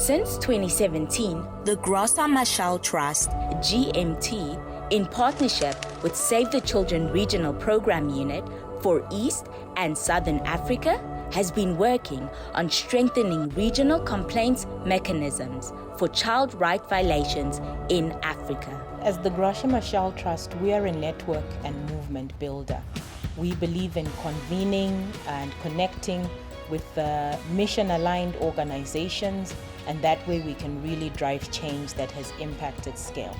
Since 2017, the Graca Machel Trust, GMT, in partnership with Save the Children Regional Program Unit for East and Southern Africa, has been working on strengthening regional complaints mechanisms for child rights violations in Africa. As the Graca Machel Trust, we are a network and movement builder. We believe in convening and connecting with mission-aligned organizations, and that way we can really drive change that has impacted scale.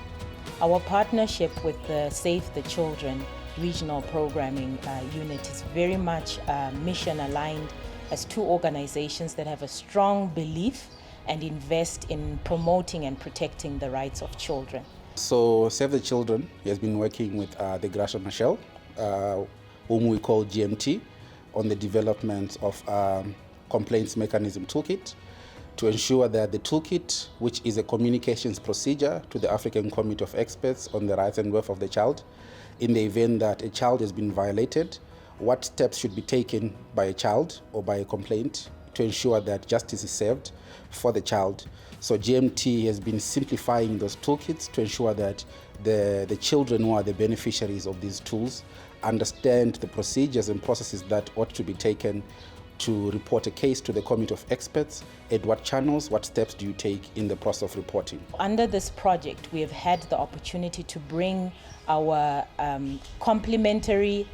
Our partnership with the Save the Children Regional Programming Unit is very much mission-aligned as two organizations that have a strong belief and invest in promoting and protecting the rights of children. So Save the Children has been working with the Graca Machel, whom we call GMT, on the development of complaints mechanism toolkit to ensure that the toolkit, which is a communications procedure to the African Committee of Experts on the Rights and Welfare of the Child, in the event that a child has been violated, what steps should be taken by a child or by a complaint to ensure that justice is served for the child. So GMT has been simplifying those toolkits to ensure that the children who are the beneficiaries of these tools understand the procedures and processes that ought to be taken to report a case to the Committee of Experts, and what channels, what steps do you take in the process of reporting. Under this project, we have had the opportunity to bring our complementary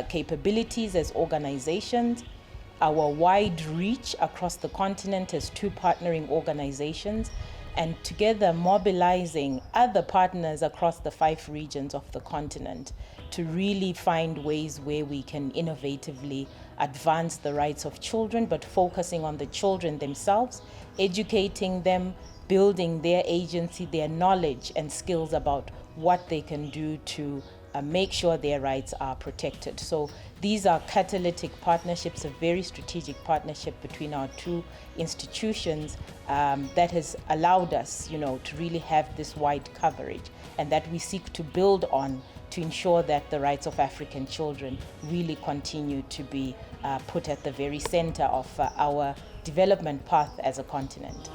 capabilities as organizations, our wide reach across the continent as two partnering organizations, and together mobilizing other partners across the 5 regions of the continent to really find ways where we can innovatively advance the rights of children, but focusing on the children themselves, educating them, building their agency, their knowledge and skills about what they can do to make sure their rights are protected. So these are catalytic partnerships, a very strategic partnership between our two institutions that has allowed us, to really have this wide coverage, and that we seek to build on to ensure that the rights of African children really continue to be put at the very center of our development path as a continent.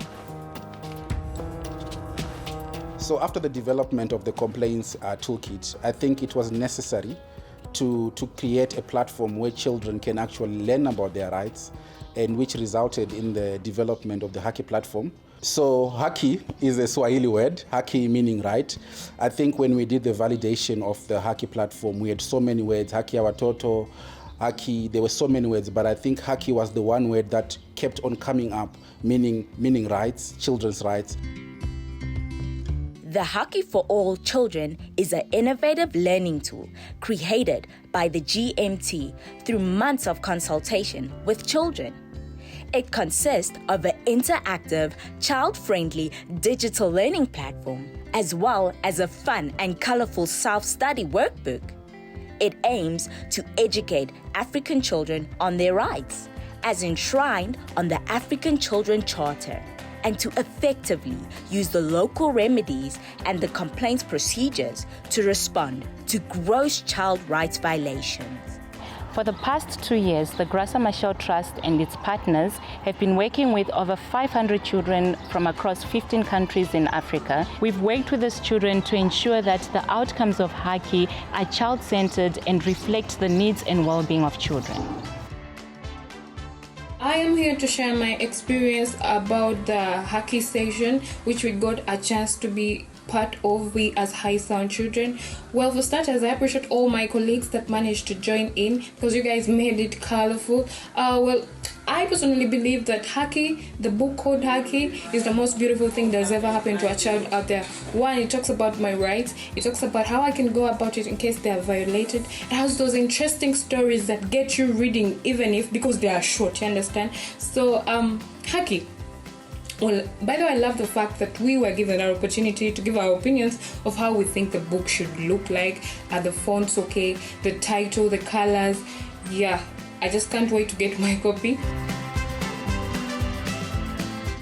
So after the development of the complaints toolkit, I think it was necessary to create a platform where children can actually learn about their rights, and which resulted in the development of the HAKI platform. So HAKI is a Swahili word, HAKI meaning right. I think when we did the validation of the HAKI platform, we had so many words, HAKI Awatoto, HAKI, there were so many words, but I think HAKI was the one word that kept on coming up, meaning rights, children's rights. The HAKI for All Children is an innovative learning tool created by the GMT through months of consultation with children. It consists of an interactive, child-friendly digital learning platform, as well as a fun and colorful self-study workbook. It aims to educate African children on their rights, as enshrined on the African Children Charter, and to effectively use the local remedies and the complaints procedures to respond to gross child rights violations. For the past 2 years, the Graca Machel Trust and its partners have been working with over 500 children from across 15 countries in Africa. We've worked with these children to ensure that the outcomes of HAKI are child-centered and reflect the needs and well-being of children. I am here to share my experience about the HAKI session, which we got a chance to be part of, we as High Sound children. Well, for starters, I appreciate all my colleagues that managed to join in, because you guys made it colorful. I personally believe that HAKI, the book called HAKI, is the most beautiful thing that's ever happened to a child out there. One, it talks about my rights. It talks about how I can go about it in case they are violated. It has those interesting stories that get you reading, even if, because they are short, you understand? So, HAKI. Well, by the way, I love the fact that we were given an opportunity to give our opinions of how we think the book should look like. Are the fonts okay? The title, the colors. Yeah, I just can't wait to get my copy.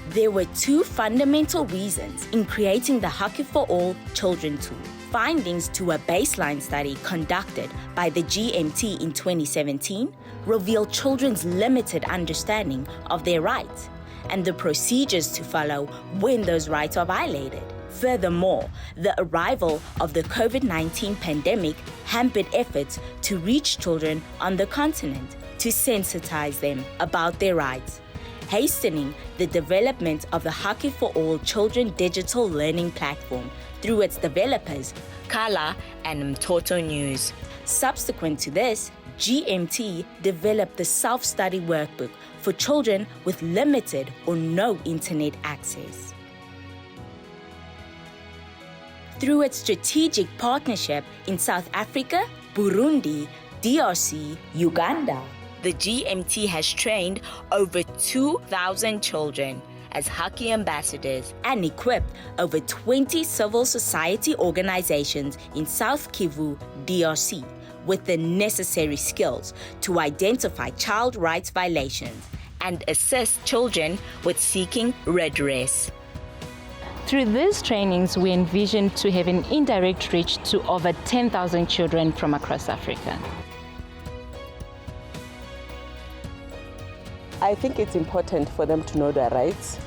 There were 2 fundamental reasons in creating the HAKI for All Children tool. Findings to a baseline study conducted by the GMT in 2017 revealed children's limited understanding of their rights, and the procedures to follow when those rights are violated. Furthermore, the arrival of the COVID-19 pandemic hampered efforts to reach children on the continent to sensitize them about their rights, hastening the development of the HAKI for All Children digital learning platform through its developers, Kala and Mtoto News. Subsequent to this, GMT developed the self-study workbook for children with limited or no internet access. Through its strategic partnership in South Africa, Burundi, DRC, Uganda, the GMT has trained over 2,000 children as HAKI ambassadors and equipped over 20 civil society organizations in South Kivu, DRC, with the necessary skills to identify child rights violations and assist children with seeking redress. Through these trainings, we envision to have an indirect reach to over 10,000 children from across Africa. I think it's important for them to know their rights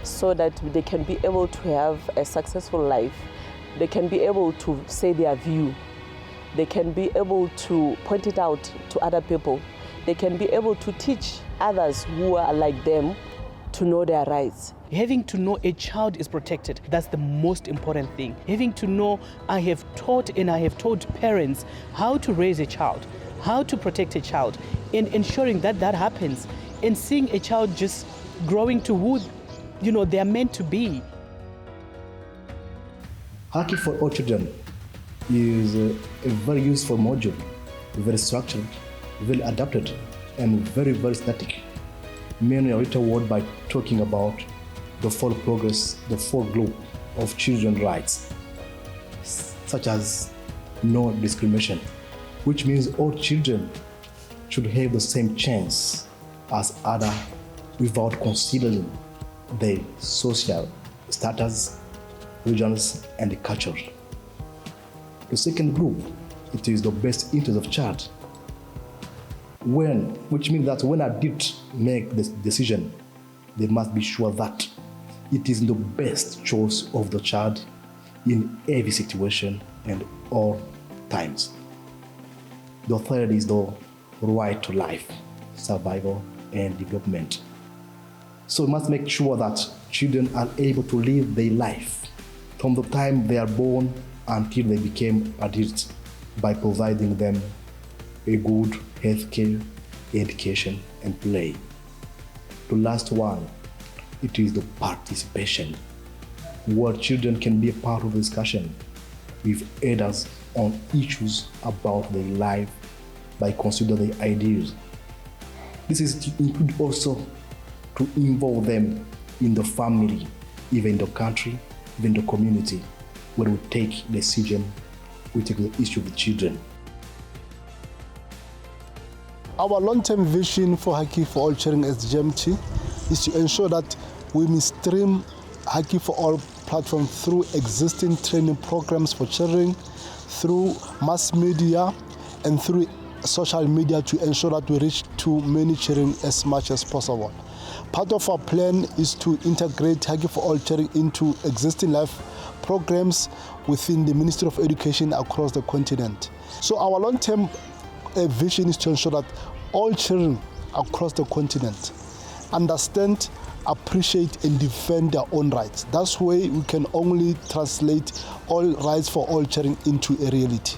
so that they can be able to have a successful life. They can be able to say their view. They can be able to point it out to other people. They can be able to teach others who are like them to know their rights. Having to know a child is protected, that's the most important thing. Having to know, I have taught parents how to raise a child, how to protect a child, and ensuring that that happens, and seeing a child just growing to who they are meant to be. HAKI for All Children is a very useful module, very structured, very adapted, and very, very static. Mainly a little word by talking about the full progress, the full globe of children's rights, such as no discrimination, which means all children should have the same chance as others without considering their social status, regions, and culture. The second group, it is the best interest of child. Which means that when adults make this decision, they must be sure that it is the best choice of the child in every situation and all times. The third is the right to life, survival, and development. So we must make sure that children are able to live their life from the time they are born until they become adults by providing them a good healthcare, education, and play. The last one, it is the participation, where children can be a part of the discussion with elders on issues about their life by considering their ideas. This is to include also to involve them in the family, even the country, even the community, where we take decision, we take the issue of the children. Our long-term vision for HAKI for All Children as GMT is to ensure that we mainstream HAKI for All platform through existing training programs for children, through mass media, and through social media to ensure that we reach to many children as much as possible. Part of our plan is to integrate HAKI for All Children into existing life programs within the Ministry of Education across the continent. So our long-term vision is to ensure that all children across the continent understand, appreciate, and defend their own rights. That's why we can only translate all rights for all children into a reality.